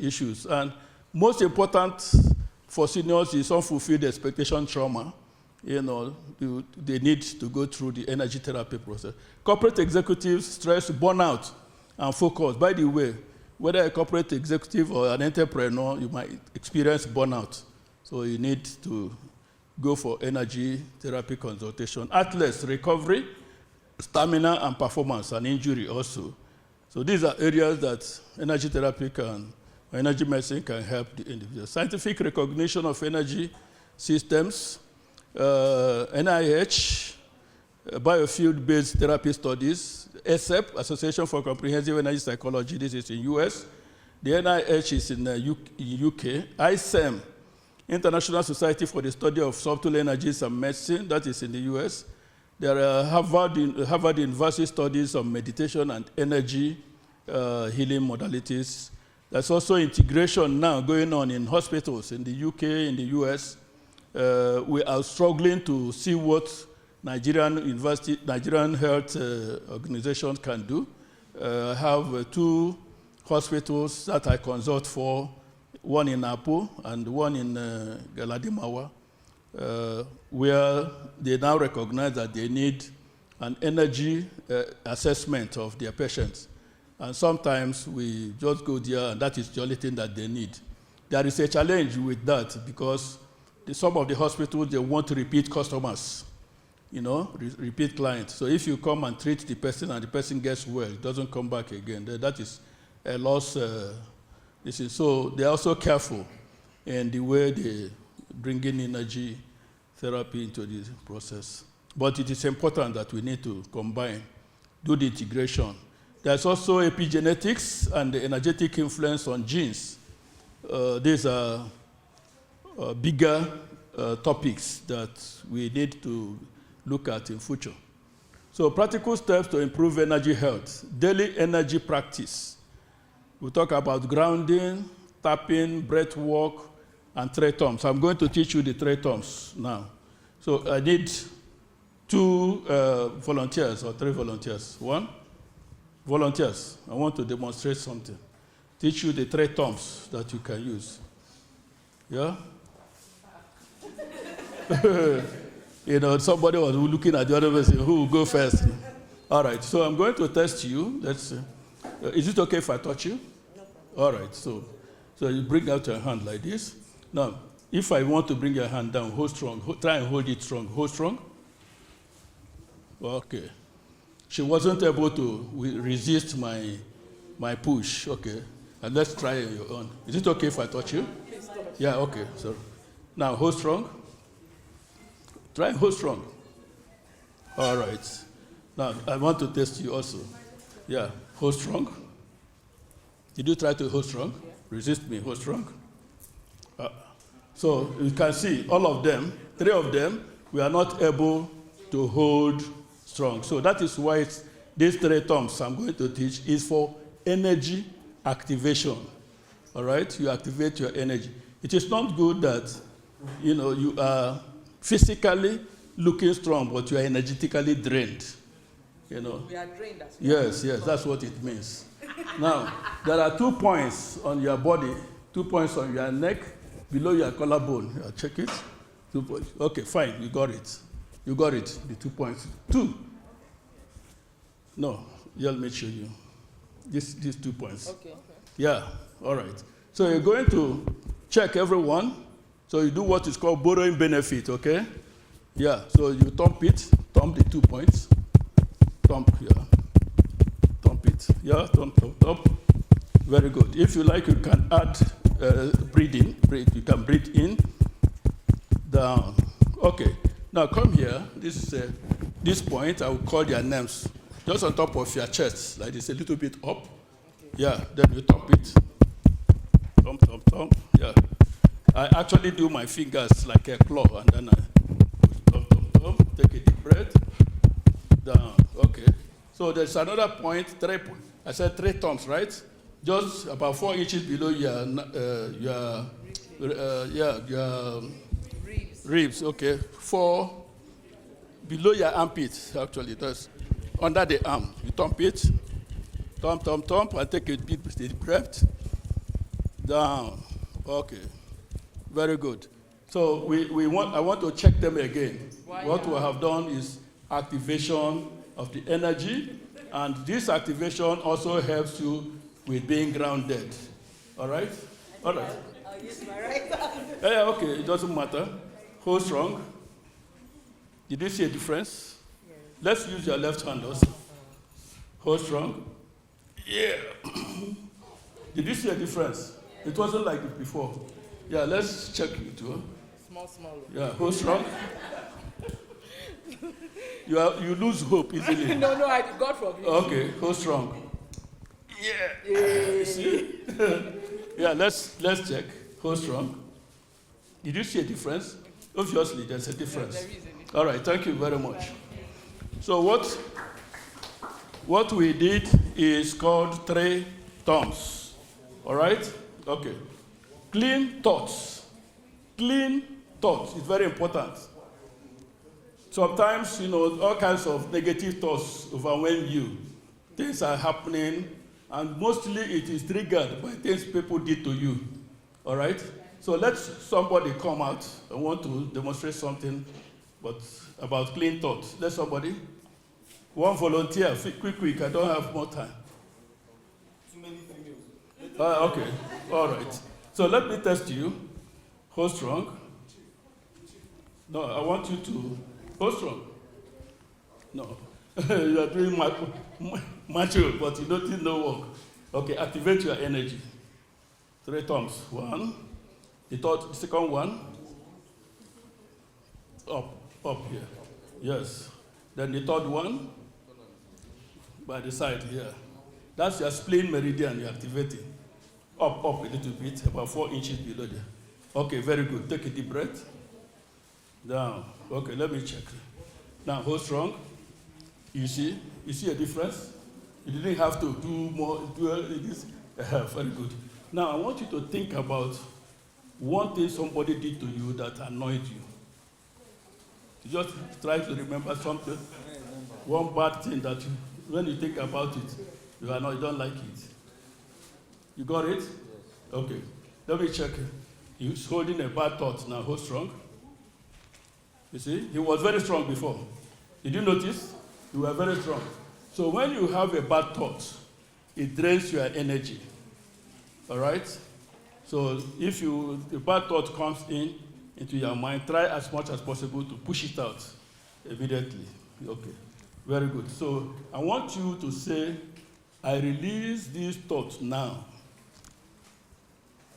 issues. And most important for seniors is unfulfilled expectation trauma. They need to go through the energy therapy process. Corporate executives, stress, burnout, and focus. By the way, whether a corporate executive or an entrepreneur, you might experience burnout. So you need to go for energy therapy consultation. Athletes, recovery, stamina and performance, and injury also. So these are areas that energy therapy energy medicine can help the individual. Scientific recognition of energy systems, NIH, biofield-based therapy studies, ASEP, Association for Comprehensive Energy Psychology, this is in US. The NIH is in UK. ISEM International Society for the Study of Subtle Energies and Medicine, that is in the US. There are Harvard University studies on meditation and energy healing modalities. There's also integration now going on in hospitals in the UK, in the US. We are struggling to see what Nigerian health organizations can do. I have 2 hospitals that I consult for, one in Apo and one in Galadimawa, where they now recognize that they need an energy assessment of their patients. And sometimes we just go there, and that is the only thing that they need. There is a challenge with that because some of the hospitals, they want to repeat customers, repeat clients. So if you come and treat the person and the person gets well, it doesn't come back again, that is a loss. So they're also careful in the way they bring in energy therapy into this process. But it is important that we need to combine, do the integration. There's also epigenetics and the energetic influence on genes. These are bigger topics that we need to look at in future. So practical steps to improve energy health. Daily energy practice. We talk about grounding, tapping, breath work, and 3 toms. I'm going to teach you the 3 toms now. So I need 2 volunteers or 3 volunteers. 1? Volunteers. I want to demonstrate something. Teach you the 3 toms that you can use. Yeah? Somebody was looking at the other person, who will go first? All right, so I'm going to test you. Let's see. Is it okay if I touch you? No. All right, so you bring out your hand like this. Now, if I want to bring your hand down, hold strong. Try and hold it strong. Hold strong. Okay. She wasn't able to resist my push. Okay. And let's try your own. Is it okay if I touch you? Yeah, okay. So now hold strong. Try and hold strong. All right. Now I want to test you also. Yeah, hold strong. Did you try to hold strong? Yeah. Resist me, hold strong. So you can see all of them, 3 of them, we are not able to hold strong. So that is why these 3 terms I'm going to teach is for energy activation. All right? You activate your energy. It is not good that, you are physically looking strong, but you are energetically drained. We are drained as well. Yes, that's what it means. Now, there are 2 points on your body, 2 points on your neck, below your collarbone. Check it. 2 points. Okay, fine, you got it. You got it, the 2 points. 2. No, let me show you. These 2 points. Okay. Yeah, all right. So you're going to check everyone. So you do what is called borrowing benefit, okay? Yeah, so you thump the 2 points. Thump, yeah. Thump it. Yeah, thump. Very good. If you like, you can add breathing. You can breathe in, down. Okay. Now come here. This point, I will call their names. Just on top of your chest, like this, a little bit up. Okay. Yeah, then you thump it. Thump. Yeah. I actually do my fingers like a claw, and then I thump. Take a deep breath. Down. Okay. So there's another point. 3 points. I said 3 thumbs, right? Just about 4 inches below your ribs. Okay. 4 below your armpit. Actually, that's under the arm. You thump it. Thump, and take a deep breath. Down. Okay. Very good. So I want to check them again. What we have done is activation of the energy, and this activation also helps you with being grounded. All right? All right. I'll use my right hand. Yeah, okay. It doesn't matter. Hold strong. Did you see a difference? Yes. Let's use your left hand also. Hold strong. Yeah. Did you see a difference? It wasn't like it before. Yeah, let's check it too. Small. Yeah, hold strong. You lose hope easily. No, God forbid. Okay, hold strong. Yeah. See? Yeah, let's check. Hold strong. Did you see a difference? Obviously, there's a difference. There is a difference. All right, thank you very much. So what we did is called 3 terms. All right? Okay. Clean thoughts. Clean thoughts is very important. Sometimes, all kinds of negative thoughts overwhelm you. Things are happening, and mostly it is triggered by things people did to you. All right? So let somebody come out. I want to demonstrate something about clean thoughts. Let somebody. One volunteer, quick, I don't have more time. Too many females. Okay, all right. So let me test you. Hold strong. No, I want you to hold strong. No, you are doing macho, but you don't think no work. Okay, activate your energy. 3 times. 1. The second one. Up here. Yes. Then the third one. By the side here. That's your spleen meridian you're activating. Up a little bit, about 4 inches below there. Okay, very good. Take a deep breath. Down. Okay, let me check. Now, hold strong. You see a difference? You didn't have to do more, this. Very good. Now, I want you to think about one thing somebody did to you that annoyed you. You just try to remember something, one bad thing that when you think about it, you don't like it. You got it? Yes. Okay. Let me check. He's holding a bad thought now. Hold strong. You see? He was very strong before. Did you notice? You were very strong. So when you have a bad thought, it drains your energy. All right? So if the bad thought comes into your mind, try as much as possible to push it out immediately. Okay. Very good. So I want you to say, I release these thoughts now.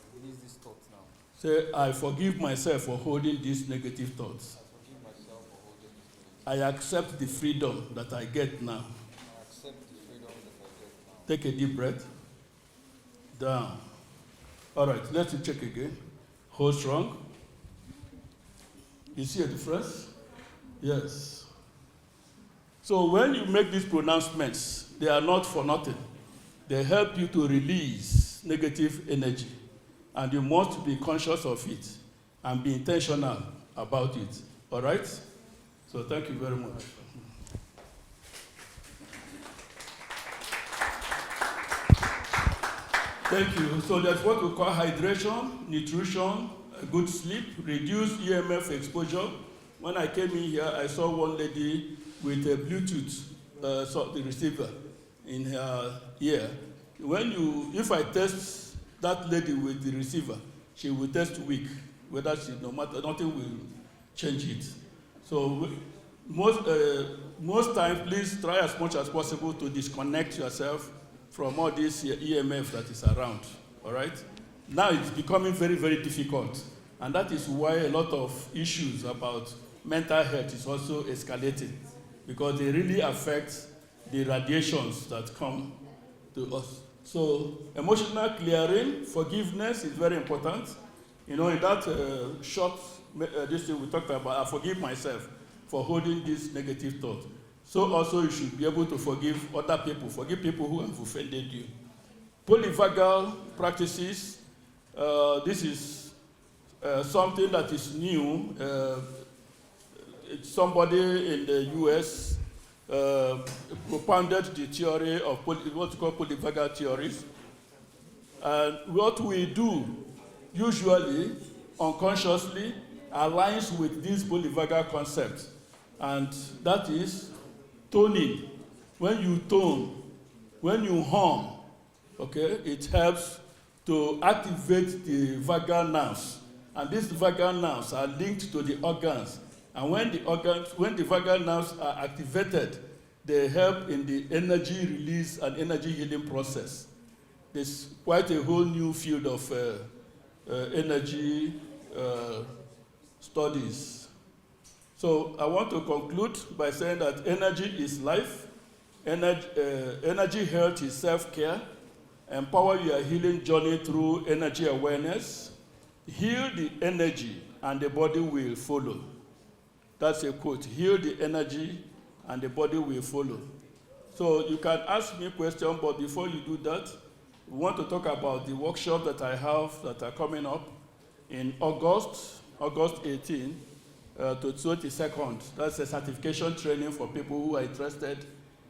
I release these thoughts now. Say, I forgive myself for holding these negative thoughts. I forgive myself for holding these negative thoughts. I accept the freedom that I get now. I accept the freedom that I get now. Take a deep breath. Down. All right, let's check again. Hold strong. You see a difference? Yes. So when you make these pronouncements, they are not for nothing. They help you to release negative energy. And you must be conscious of it and be intentional about it. All right? So thank you very much. Thank you. So that's what we call hydration, nutrition, good sleep, reduced EMF exposure. When I came in here, I saw one lady with a Bluetooth the receiver in her ear. If I test that lady with the receiver, she will test weak. Whether no matter, nothing will change it. So most times, please try as much as possible to disconnect yourself from all this EMF that is around. All right? Now it's becoming very, very difficult, and that is why a lot of issues about mental health is also escalating, because they really affect the radiations that come to us. So emotional clearing, forgiveness is very important. In that short this thing we talked about, I forgive myself for holding this negative thought. So also you should be able to forgive other people, forgive people who have offended you. Polyvagal practices, this is something that is new. It's somebody in the US propounded the theory of what we call polyvagal theories. And what we do, usually, unconsciously, aligns with this polyvagal concept. And that is toning. When you tone, when you hum, okay, it helps to activate the vagal nerves. And these vagal nerves are linked to the organs. And when the vagal nerves are activated, they help in the energy release and energy healing process. There's quite a whole new field of energy studies. So I want to conclude by saying that energy is life, energy health is self-care, empower your healing journey through energy awareness, heal the energy and the body will follow. That's a quote. Heal the energy, and the body will follow. So you can ask me a question, but before you do that, we want to talk about the workshop that I have that are coming up in August 18 to 22nd. That's a certification training for people who are interested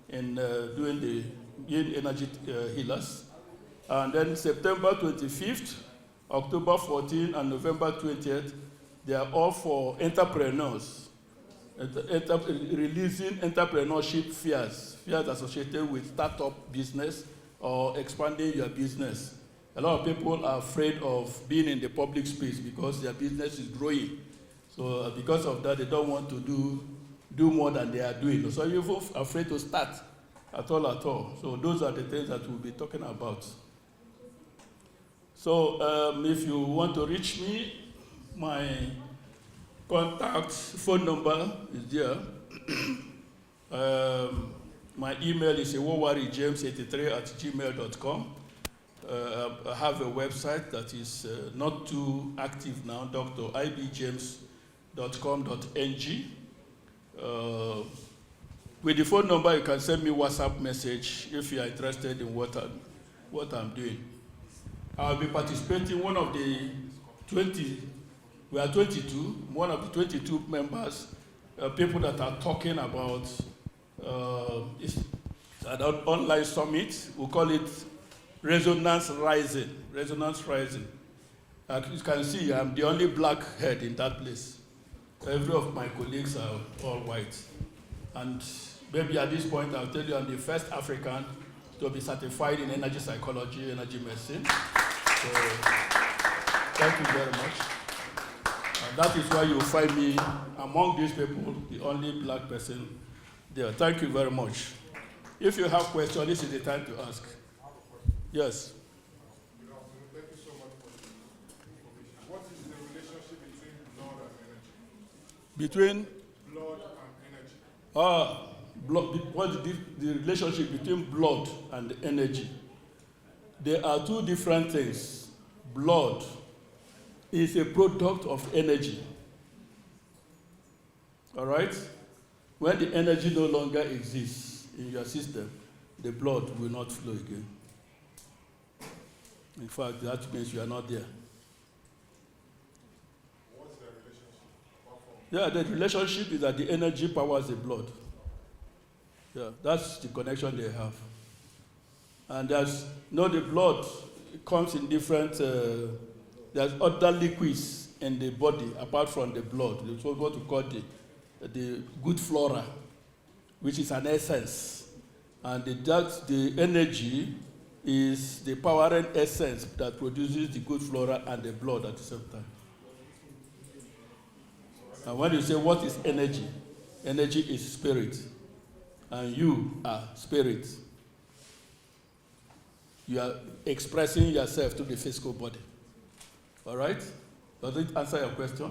in doing the yin energy healers. And then September 25th, October 14th, and November 20th, they are all for entrepreneurs. Releasing entrepreneurship fears associated with startup business or expanding your business. A lot of people are afraid of being in the public space because their business is growing. So because of that, they don't want to do more than they are doing. So you're afraid to start at all. So those are the things that we'll be talking about. So if you want to reach me, my contact phone number is there. My email is iwowarrijames83@gmail.com. I have a website that is not too active now, dribjames.com.ng. With the phone number, you can send me WhatsApp message if you are interested in what I'm doing. I'll be participating one of the 20. We are 22. One of the 22 members, people that are talking about an online summit. We call it Resonance Rising. Resonance Rising. As you can see, I'm the only black head in that place. Every of my colleagues are all white. And maybe at this point, I'll tell you I'm the first African to be certified in energy psychology, energy medicine. So, thank you very much. And that is why you find me among these people, the only black person there. Thank you very much. If you have questions, this is the time to ask. Yes. Good afternoon. Thank you so much for the information. What is the relationship between blood and energy? Between? Blood and energy. What is the relationship between blood and energy? There are two different things. Blood is a product of energy. All right? When the energy no longer exists in your system, the blood will not flow again. In fact, that means you are not there. What's the relationship? Yeah, the relationship is that the energy powers the blood. Yeah, that's the connection they have. And the blood comes in different, there's other liquids in the body apart from the blood. It's what we call the good flora, which is an essence. And the energy is the powering essence that produces the good flora and the blood at the same time. And when you say what is energy? Energy is spirit. And you are spirit. You are expressing yourself to the physical body. All right? Does it answer your question? I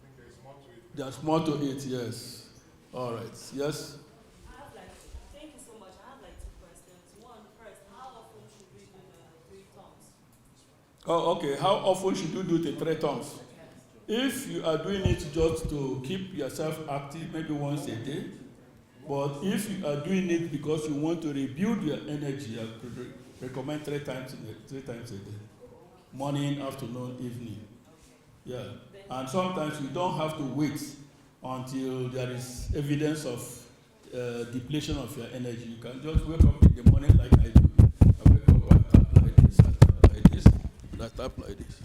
think there's more to it. There's more to it, yes. All right. Yes? Thank you so much. I have two questions. One, first, how often should we do the 3 tongues? Oh, okay. How often should you do the 3 tongues? If you are doing it just to keep yourself active, maybe once a day. But if you are doing it because you want to rebuild your energy, I recommend 3 times a day. Morning, afternoon, evening. Yeah. And sometimes you don't have to wait until there is evidence of depletion of your energy. You can just wake up in the morning like I do. I wake up and tap like this, I tap like this, and I tap like this.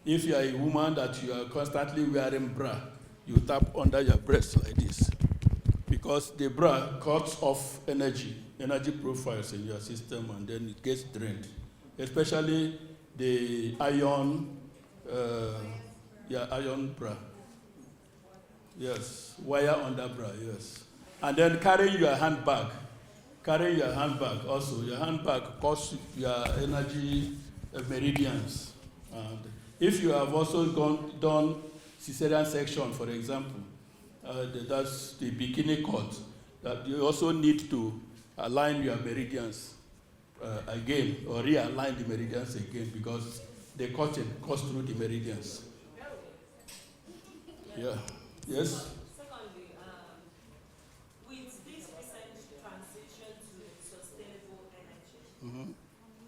If you are a woman that you are constantly wearing bra, you tap under your breast like this. Because the bra cuts off energy profiles in your system, and then it gets drained. Especially the iron bra. Yes, wire under bra, yes. And then carrying your handbag also. Your handbag cuts your energy meridians. And if you have also done cesarean section, for example, that's the bikini cut, that you also need to align your meridians again, or realign the meridians again, because the cutting cuts through the meridians. Yeah. Yes. Secondly, with this recent transition to sustainable energy, Mm-hmm.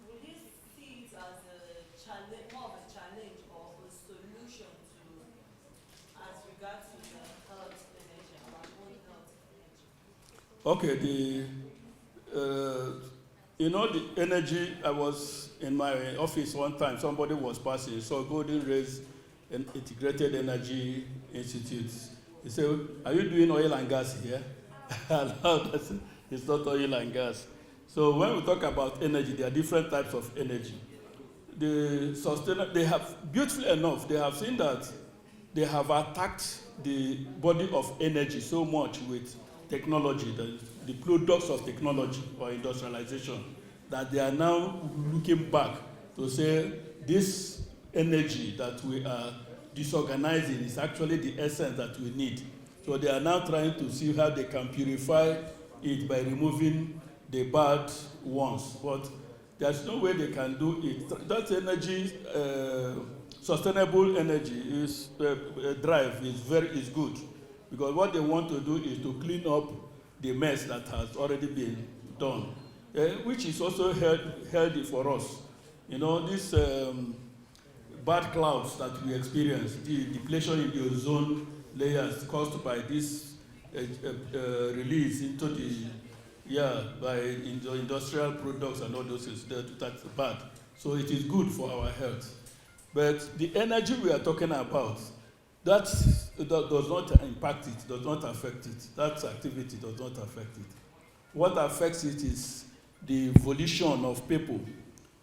will you see it as a challenge, more of a challenge or a solution to, as regards to the health energy, our own health energy? Okay. The energy. I was in my office one time. Somebody was passing. So Golden Rays Integrated Energy Institute. He said, "Are you doing oil and gas here?" It's not oil and gas. So when we talk about energy, there are different types of energy. They have, beautifully enough, they have seen that they have attacked the body of energy so much with technology, the products of technology or industrialization, that they are now looking back to say this energy that we are disorganizing is actually the essence that we need. So they are now trying to see how they can purify it by removing the bad ones. But there's no way they can do it. That energy, sustainable energy is drive is good, because what they want to do is to clean up the mess that has already been done, which is also healthy for us. These bad clouds that we experience, the depletion in the ozone layers caused by this release into by industrial products and all those things, that's bad. So it is good for our health. But the energy we are talking about, that does not impact it, does not affect it. That activity does not affect it. What affects it is the volition of people.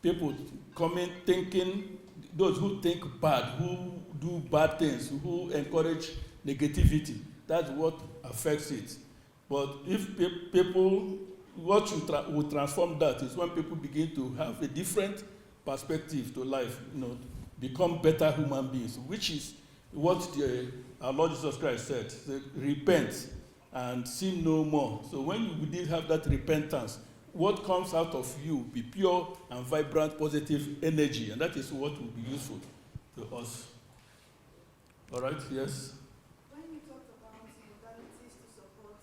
People coming, thinking, those who think bad, who do bad things, who encourage negativity. That's what affects it. But if people, what will transform that is when people begin to have a different perspective to life, become better human beings, which is what our Lord Jesus Christ said. Repent and sin no more. So when you did have that repentance, what comes out of you be pure and vibrant, positive energy, and that is what will be useful to us. All right, yes? When you talked about modalities to support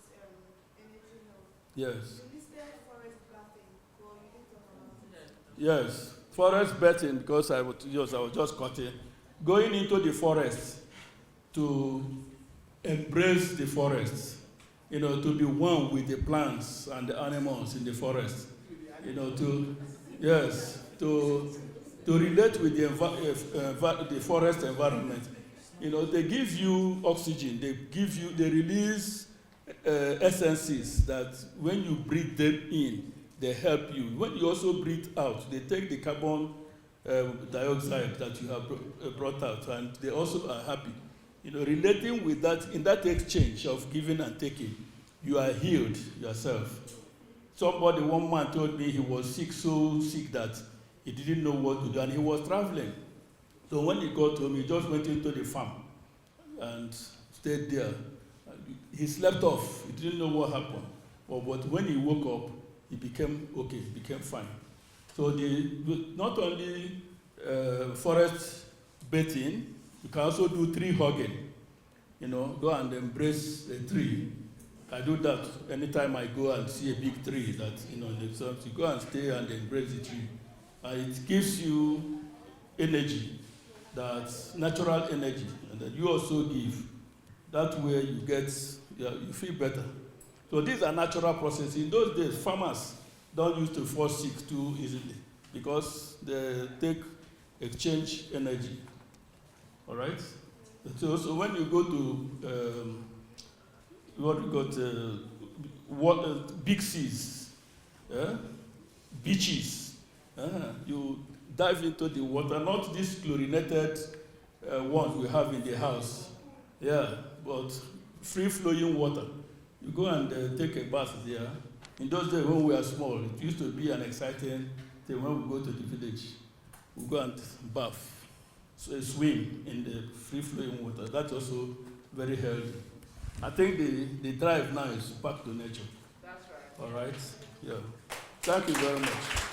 energy health, Yes. you listed forest planting, but you didn't talk about it. Yes, forest betting, because I was just cutting. Going into the forest to embrace the forest, to be one with the plants and the animals in the forest, to relate with the forest environment. They give you oxygen, they release essences that when you breathe them in, they help you. When you also breathe out, they take the carbon dioxide that you have brought out, and they also are happy. Relating with that, in that exchange of giving and taking, you are healed yourself. One man told me he was sick, so sick that he didn't know what to do, and he was traveling. So when he got home, he just went into the farm and stayed there. He slept off. He didn't know what happened. But when he woke up, he became okay, he became fine. So not only forest bathing, you can also do tree hugging. Go and embrace a tree. I do that anytime I go and see a big tree that, you go and stay and embrace the tree. It gives you energy, that's natural energy, and that you also give. That way you feel better. So these are natural processes. In those days, farmers don't used to fall sick too easily because they exchange energy. All right? So when you go to big seas, beaches, you dive into the water, not these chlorinated ones we have in the house, but free-flowing water. You go and take a bath there. In those days when we were small, it used to be an exciting thing when we go to the village. We go and bath, swim in the free-flowing water. That's also very healthy. I think the drive now is back to nature. That's right. All right? Yeah. Thank you very much.